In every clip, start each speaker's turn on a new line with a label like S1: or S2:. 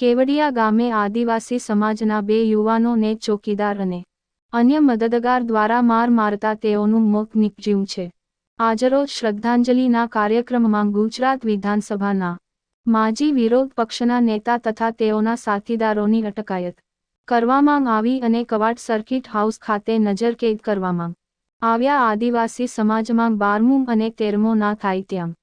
S1: કેવડિયા ગામે આદિવાસી સમાજના 2 યુવાનોને ચોકીદાર અને અન્ય મદદગાર દ્વારા માર મારતા તેઓનું મોત નીપજ્યું છે। આજરોજ શ્રદ્ધાંજલિના કાર્યક્રમમાં ગુજરાત વિધાનસભાના માજી વિરોધ પક્ષના નેતા તથા તેઓના સાથીદારોની અટકાયત કરવામાં આવી અને કવાંટ સર્કિટ હાઉસ ખાતે નજરકેદ કરવામાં આવ્યા। આદિવાસી સમાજમાં 12મું અને 13મો ના થાય ત્યાં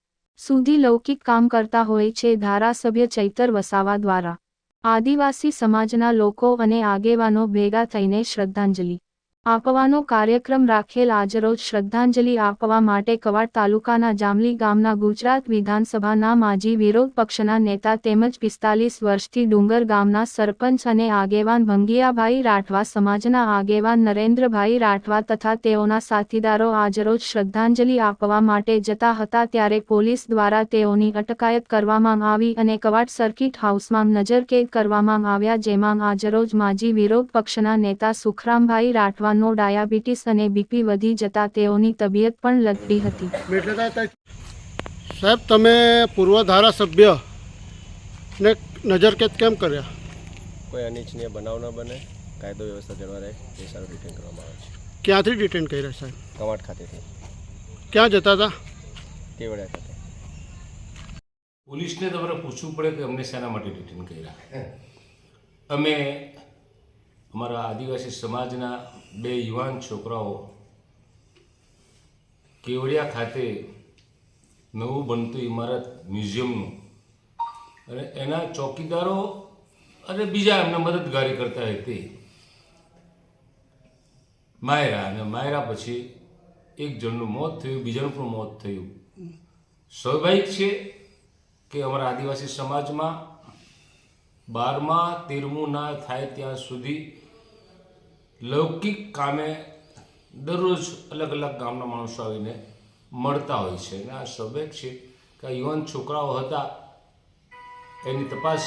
S1: સુધી લૌકિક કામ કરતા હોય છે। ધારાસભ્ય ચૈતર વસાવા દ્વારા આદિવાસી સમાજના લોકો અને આગેવાનો ભેગા થઈને શ્રદ્ધાંજલિ આપવાનો કાર્યક્રમ રાખેલ। આજરોજ શ્રદ્ધાંજલિ આપવા માટે કવાંટ તાલુકાના જામલી ગામના ગુજરાત વિધાનસભાના માજી વિરોધ પક્ષના નેતા તેમજ 45 વર્ષથી ડુંગર ગામના સરપંચ અને આગેવાન ભંગિયાભાઈ રાઠવા, સમાજના આગેવાન નરેન્દ્રભાઈ રાઠવા તથા તેઓના સાથીદારો આજરોજ શ્રદ્ધાંજલિ આપવા માટે જતા હતા ત્યારે પોલીસ દ્વારા તેઓની અટકાયત કરવામાં આવી અને કવાંટ સર્કિટ હાઉસમાં નજરકેદ કરવામાં આવ્યા, જેમાં આજરોજ માજી વિરોધ પક્ષના નેતા સુખરામભાઈ રાઠવા નો ડાયાબિટીસ અને બીપી વધી જતા તેઓની તબિયત પણ લથડી હતી।
S2: સાહેબ, તમે પૂર્વ ધારાસભ્ય ને નજરકેદ કેમ કર્યા?
S3: કોઈ અનિચ્છનીય બનાવ ન બને, કાયદો વ્યવસ્થા જળવાય એ સારું ડિટેન કરવામાં આવે છે।
S2: ક્યાંથી ડિટેન કર્યા સાહેબ?
S3: કવાંટ ખાતેથી।
S2: ક્યાં જતા હતા?
S3: કેવડિયા ખાતે।
S4: પોલીસને તમારે પૂછવું પડે કે અમને શેના માટે ડિટેન કર્યા। અમે અમારા આદિવાસી સમાજના 2 યુવાન છોકરાઓ કેવડિયા ખાતે નવું બનતું ઇમારત મ્યુઝિયમનું અને એના ચોકીદારો અને બીજા એમને મદદગારી કરતા હતી માયરા, અને માયરા પછી એક જણનું મોત થયું, બીજાનું પણ મોત થયું। સ્વાભાવિક છે કે અમારા આદિવાસી સમાજમાં 12મા 13મું ના થાય ત્યાં સુધી લૌકિક કામે દરરોજ અલગ અલગ ગામના માણસો આવીને મળતા હોય છે અને આ સ્વાભાવિક છે કે આ યુવાન છોકરાઓ હતા એની તપાસ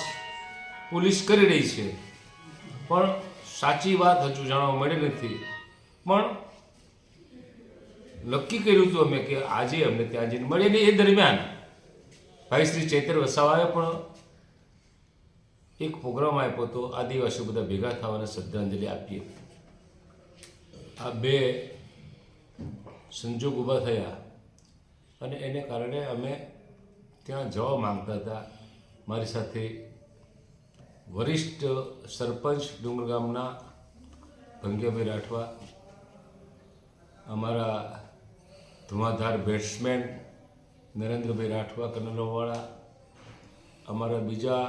S4: પોલીસ કરી રહી છે, પણ સાચી વાત હજુ જાણવા મળી નથી। પણ નક્કી કર્યું હતું અમે કે આજે અમને ત્યાં જઈને મળીએ ને એ દરમિયાન ભાઈ શ્રી ચૈતર વસાવાએ પણ એક પ્રોગ્રામ આપ્યો હતો, આદિવાસીઓ બધા ભેગા થવાને શ્રદ્ધાંજલિ આપીએ। આ 2 સંજોગ ઊભા થયા અને એને કારણે અમે ત્યાં જવા માંગતા હતા। મારી સાથે વરિષ્ઠ સરપંચ ડુંગર ગામના ભંગિયાભાઈ રાઠવા, અમારા ધુમાધાર બેટ્સમેન નરેન્દ્રભાઈ રાઠવા કનલોવાળા, અમારા બીજા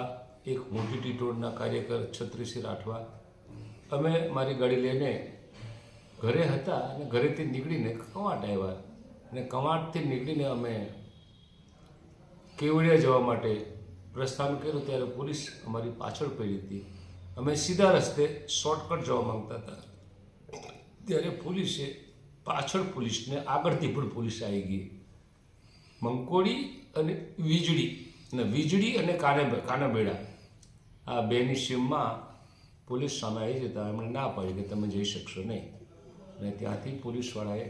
S4: એક મોટી ટીટોળના કાર્યકર છત્રીસિંહ રાઠવા, અમે મારી ગાડી લઈને ઘરે હતા અને ઘરેથી નીકળીને કવાંટ આવ્યા અને કવાંટથી નીકળીને અમે કેવડિયા જવા માટે પ્રસ્થાન કર્યું ત્યારે પોલીસ અમારી પાછળ પડી હતી। અમે સીધા રસ્તે શોર્ટકટ જવા માંગતા હતા ત્યારે પોલીસે પાછળ પોલીસને આગળથી પણ પોલીસ આવી ગઈ। મંકોડી અને વીજળી અને કાનાબેડા આ 2ની સીમમાં પોલીસ સામે આવી જતા એમણે ના પાડી કે તમે જઈ શકશો નહીં અને ત્યાંથી પોલીસવાળાએ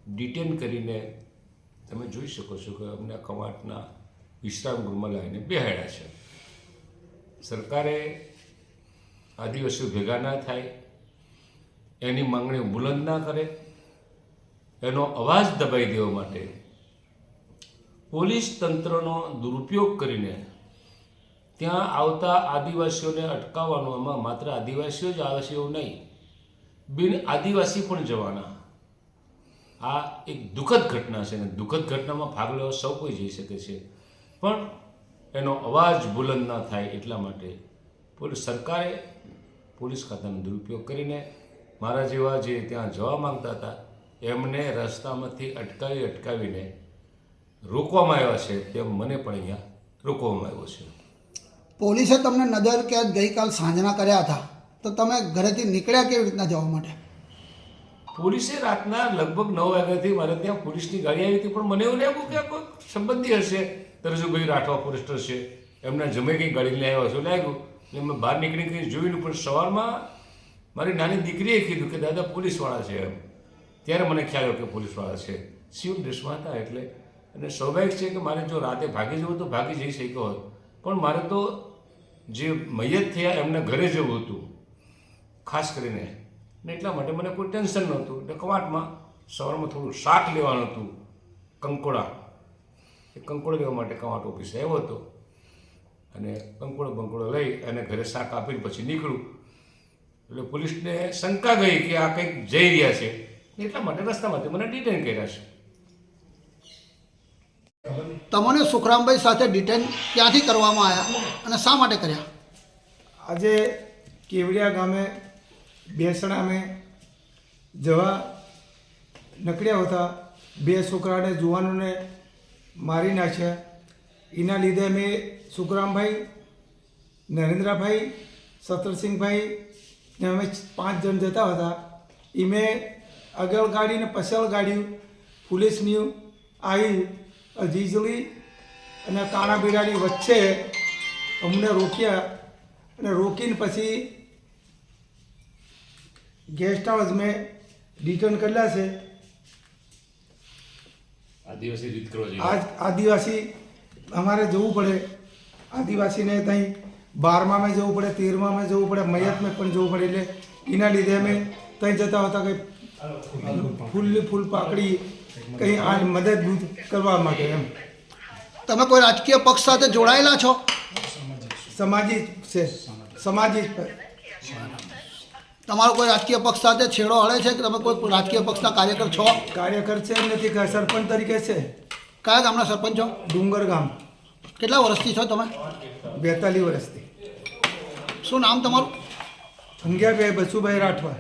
S4: ડિટેન કરીને તમે જોઈ શકો છો કે અમને કવાંટના વિશ્રામ ગૃહમાં લાવીને બેહાડ્યા છે। સરકારે આદિવાસીઓ ભેગા ના થાય, એની માંગણી બુલંદ ના કરે, એનો અવાજ દબાઈ દેવા માટે પોલીસ તંત્રનો દુરુપયોગ કરીને ત્યાં આવતા આદિવાસીઓને અટકાવવાનો, એમાં માત્ર આદિવાસીઓ જ આવે છે એવું નહીં, બિન આદિવાસી પણ જવાના। આ એક દુઃખદ ઘટના છે અને દુઃખદ ઘટનામાં ભાગ લેવા સૌ કોઈ જઈ શકે છે, પણ એનો અવાજ બુલંદ ના થાય એટલા માટે સરકારે પોલીસ ખાતાનો દુરુપયોગ કરીને મારા જેવા જે ત્યાં જવા માંગતા હતા એમને રસ્તામાંથી અટકાવીને રોકવામાં આવ્યા છે, તેમ મને પણ અહીંયા રોકવામાં આવ્યો છે।
S5: પોલીસે તમને નજરકેદ ગઈકાલ સાંજના કર્યા હતા, તો તમે ઘરેથી નીકળ્યા કેવી રીતના જવા માટે?
S4: પોલીસે રાતના લગભગ 9 વાગ્યાથી મારે ત્યાં પોલીસની ગાડી આવી હતી, પણ મને એવું લાગ્યું કે કોઈ સંબંધી હશે, તરજુભાઈ રાઠવા ફોરેસ્ટર છે, એમના જમે કંઈ ગાડી લઈ આવ્યા છે લાગ્યું એટલે મેં બહાર નીકળી કંઈ જોયું, પણ સવારમાં મારી નાની દીકરીએ કીધું કે દાદા પોલીસવાળા છે એમ, ત્યારે મને ખ્યાલ આવ્યો કે પોલીસવાળા છે। સિવિલ ડ્રેસમાં હતા એટલે, અને સ્વાભાવિક છે કે મારે જો રાતે ભાગી જવું તો ભાગી જઈ શક્યો હોત, પણ મારે તો જે મૈયત થયા એમને ઘરે જવું હતું ખાસ કરીને ને એટલા માટે મને કોઈ ટેન્શન નહોતું. એટલે કવાટમાં સવારમાં થોડું શાક લેવાનું હતું, કંકોડા. એ કંકોડા લેવા માટે કવાટ ઓફિસે આવ્યો હતો અને કંકોડો લઈ અને ઘરે શાક આપીને પછી નીકળું. એટલે પોલીસને શંકા ગઈ કે આ કંઈક જઈ રહ્યા છે, એટલા માટે રસ્તામાંથી મને ડિટેન કર્યા છે.
S5: તમને સુખરામભાઈ સાથે ડિટેન ક્યાંથી કરવામાં આવ્યા અને શા માટે કર્યા?
S6: આજે કેવડિયા ગામે બેસણામે જવા નીકળ્યા હતા. 2 છોકરાને જુવાનોને મારી નાખ્યા. એના લીધે અમે સુખરામભાઈ, નરેન્દ્રભાઈ, સતરસિંહભાઈ ને અમે 5 જણ જતા હતા. એ મેં આગળ ગાડી ને પાછળ ગાડી પોલીસની આવી અજીજલી અને કાણાબીડાની વચ્ચે અમને રોક્યા અને રોકીને પછી ગેસ્ટ હાઉસ મેં રિટર્ન કરેલા છે.
S4: આદિવાસી રીત કરો
S6: આજ આદિવાસી અમારે જવું પડે, આદિવાસીને ત્યાં 12માં જવું પડે, 13માં જવું પડે, મયતમાં પણ જવું પડે. એટલે એના લીધે અમે ત્યાં જતા હતા કે ફૂલ પાકડી કંઈ આ મદદ કરવા માટે એમ.
S5: તમે કોઈ રાજકીય પક્ષ સાથે જોડાયેલા છો?
S6: સામાજિક છે, સામાજિક
S5: તમારો કોઈ રાજકીય પક્ષ સાથે છેડો હળે છે કે તમે કોઈ રાજકીય પક્ષના કાર્યકર છો?
S6: કાર્યકર છે એમ નથી, સરપંચ તરીકે છે.
S5: કયા ગામના સરપંચ છો?
S6: ડુંગર ગામ.
S5: કેટલા વર્ષથી છો તમે?
S6: 42 વર્ષથી.
S5: શું નામ તમારું?
S6: અંગિયાભાઈ બચુભાઈ રાઠવા.